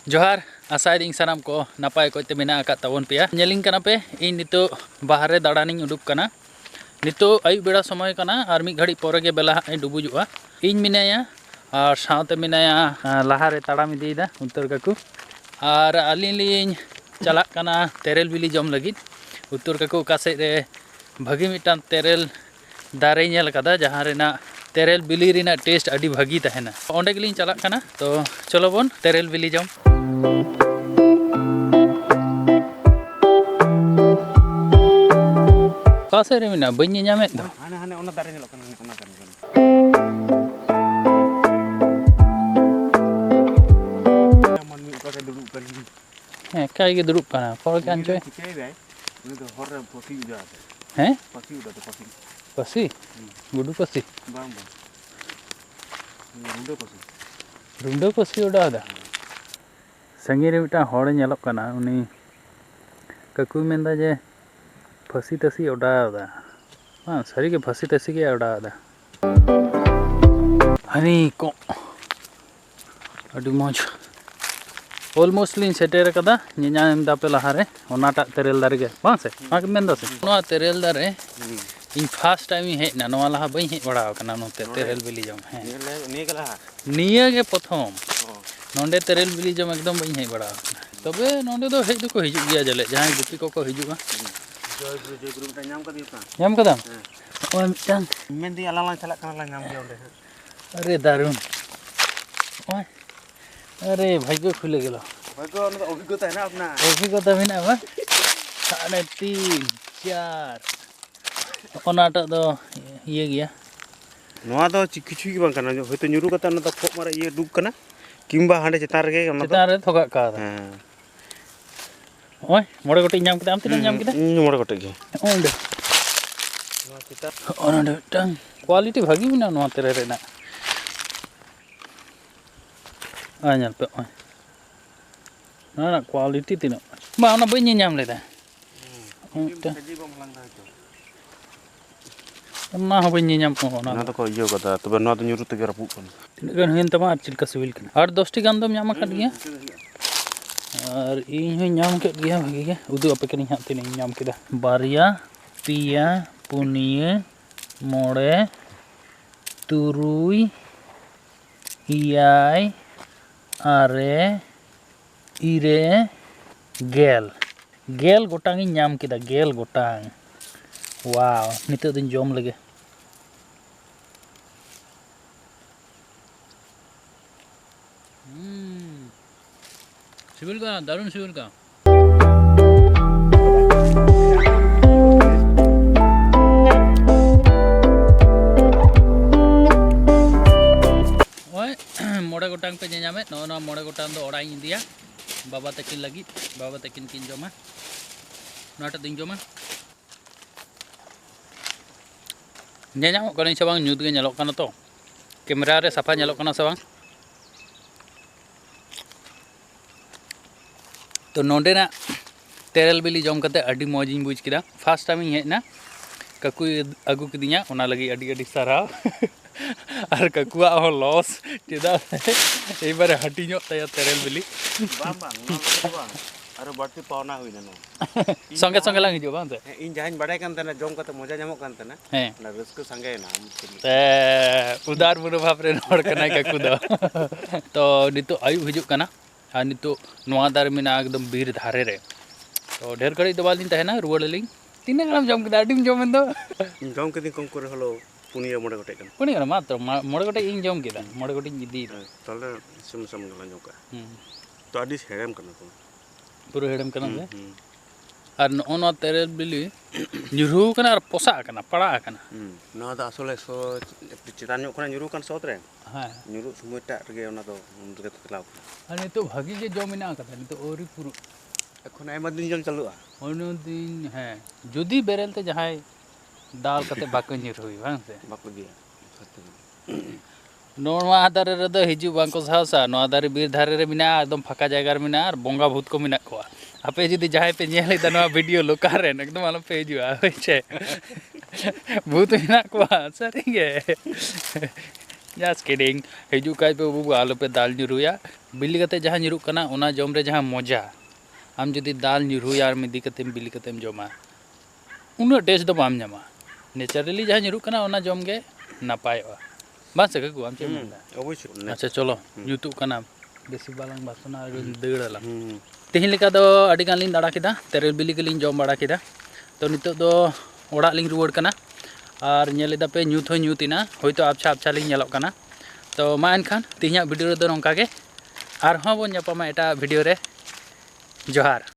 जोहार आसाइदिंग सानाम को नापाय को ते मेना आका ताबन पेया नेलिंग कना पे इन नितो बाहरे दाड़ानिंग उडुक कना नितो आयु बेड़ा समय कना आर मी घड़ी पोरे गे बेला हाय डुबुजुआ इन मिनाया और सावते मिनाया लाहारे ताड़ाम इदीदा उत्तर काकू और अलिलिंग चलाक कना तेरेल बिली जम लगिद उत्तर काकू कासे रे भागी मिटान तेरेल दारे नेल कदा जहां रेना तेरेल बिली रिना टेस्ट अडी भागी तहना ओंडे गेलिंग चलाक कना तो चलो बोन तेरेल बिली जम कासे रे मिना बन्नी ᱧᱟᱢᱮᱫ ᱫᱚ हाने हाने ओना दारे ᱧᱮᱞᱚᱜ ᱠᱟᱱᱟ ओना दारे मन मी को से दुड़ुब करी हैं काई गे दुड़ुब कना पर के अंचोय चिकाई बाय उनी तो हर पसी उजा हैं पसी उडा तो पसी पसी गुडू पसी बांग बांग रुंडो पसी उडा दा संगे रे मिटा हड़ ᱧᱮᱞᱚᱜ कना उनी काकू मेंदा जे फसी तसी उडादा हाँ सरी के फसी तसी के उडादा हनी को अडी मौज ऑलमोस्ट लिन सेटेर कदा ᱧᱮᱧᱟᱢ दापे लहारे ओनाटा तेरेल दारे गे बां से आके मेंदा से नोआ तेरेल दारे इन फर्स्ट टाइम ही हेना नोआ लहा बई हे बड़ा कना नोते तेरेल बिली जम हे निये गला निये गे प्रथम नोंडे तेरेल बिली जम एकदम बई हे बड़ा तबे नोंडे दो हेज को हिजु गया जले जहां गुपी को हिजुगा जय गुरु ता नाम कदियो का नाम कदम ओय मिटान मेंदी अलाला चला कना ला नाम गया ओंडे अरे दारुण ओय अरे भाग्य खुले गेलो भाग्य ओना तो अभिज्ञता है ना अपना अभिज्ञता मेना बा 3.5 4 ओनाटा दो ये गया नोआ दो किछु की बांग कना होयतो ᱧᱩᱨᱩ कता ना तो फोक मारा ये डूब कना किंबा हांडे चेतान रे ओना तो चेतान रे थोगा का ओय मोड़े गोटे नाम केदा आम तिना नाम केदा मोड़े गोटे गे ओंडे नोआ चेता ओनडे टंग क्वालिटी भागी मेना नोआ तेरे रेना आñal पे ओय ना क्वालिटी तिना मा ओना बई ᱧᱮᱧᱟᱢ लेदा सजी बम लंगा तो ना हो बई ᱧᱮᱧᱟम को ओना ना तो को इयो कता तबे नोआ तो ᱧᱩᱨᱩ तगे रपुक कन तिना गन हुइन तमा आर चिलका सिविल कना 8-10 टी गान दम ᱧᱟᱢ आकad गया और इन हो ᱧᱟᱢ केद गया भागी गे उदु आपे कनी हां तिना ᱧाम केदा बारिया पिया पुनिया मोड़े तुरुई इयाय आरे इरे गेल गेल गोटांग इन ᱧᱟᱢ केदा गेल गोटांग वाव नितो दिन जम लगे सिविल का दारुण सिविल का मोड़े गोटांग पे ᱧᱮᱧᱟᱢᱮ नो मोड़े गोटांग दो ओड़ा इंदिया बाबा तकिन लगी बाबा तकिन किन जमा नाटा दिन जमा ᱧᱮᱧᱟᱢᱚᱜ ᱠᱟᱱᱟ ᱥᱮ ᱵᱟᱝ ᱧᱩᱛ ᱜᱮ ᱧᱮᱞᱚᱜ ᱠᱟᱱᱟ ᱛᱚ कैमरा रे साफा ᱧᱮᱞᱚᱜ ᱠᱟᱱᱟ ᱥᱮ ᱵᱟᱝ तो नोंडेना तेरेल बिली जम कते अडी मौजिंग बुझ किदा फर्स्ट टाइम हेना काकू अगु किदिया ओना लगी अडी अडी साराव और काकुआ हो लॉस चेदा ए बारे हटी ᱧᱚᱜ तया तेरेल बिली बाम बाम अरे बड़ती पावना हुई ना संगे संगे लांग हिजो बांते इन जहां बड़ाय कान तना जम कते मजा ᱧᱟᱢᱚᱜ कान तना हैं ना रस्क संगे ना ते उदार मनोभाव रे नोड़ कना काकू दो तो नितो आयु हिजुक कना आ नितो नोआ दार मिना एकदम बीर धारे रे तो ढेर कड़ी दबालिन तहना रुवाड़लिंग तिना गरम जम कदा अडीम जम दो जम कदी कम करे हलो पुनिया मोड़े गोटे कन पुनिया मात्र मोड़े गोटे इन जम केदा मोड़े गोटे इदी तले सम सम गला जोका तो अडी हेड़म कना को पूरा हेड़म कना से और नो तेरेल बिली ᱧᱩᱨᱩ कना और पोसा कना पड़ा कना ना दा असले सो चितान ᱧᱚᱜ कना ᱧᱩᱨᱩ कन सोत रे हां ᱧᱩᱨᱩ सुमयटा रे ओना दो उनके तलाव अने तो भागी जे जम मिना कदा नि तो ओरी पुरु एखन आयमा दिन जम चालुआ ओनो दिन है जुदी बेरेल ते जहाय दाल कते बाको ᱧᱩᱨᱩई बांग से बाको दिया नोवा दारे रे दो हिजु बांको साहसा नोवा दारे बीर धारे रे मिना एकदम फाका जायगा रे मिना और बोंगा भूत को मिना को आपे जुदी जहाय पे नेले दा नोवा वीडियो लोकार रे एकदम आलो पे हिजुआ होइछे भूत मिना को सरी गे जस्ट किडिंग हिजु काय पे बुबु आलो पे दाल ᱧᱩᱨᱩᱭᱟ बिली कते जहाँ nyuruk kana ona jom re जहाँ मजा आम जुदी दाल nyuruya आर मिदी कतेम बिली कतेम जोमा उन्ना टेस्ट दो बाम ᱧᱟᱢᱟ नेचुरली जहाँ nyuruk kana ona जम गे नापायोआ बास से काकू आम चेम अवश्य अच्छा चलो जुतुक kana बेसी बालांग बासना देड़ाला तेहिं लेका दो अडी गान लिंग दाड़ा केदा तेरेल बिली गेलिंग जम बाड़ा केदा तो नितो दो ओड़ा लिंग रुवाड़ kana और नेलेदा पे ᱧᱩᱛ हो ᱧᱩᱛिना होयतो आबछा आबछा लिंग नेलोग kana तो मा एनखान तिहिया वीडियो रे दो नोंका गे आर हों बोन ᱧᱟᱯᱟᱢᱟ एटा वीडियो रे जोहार।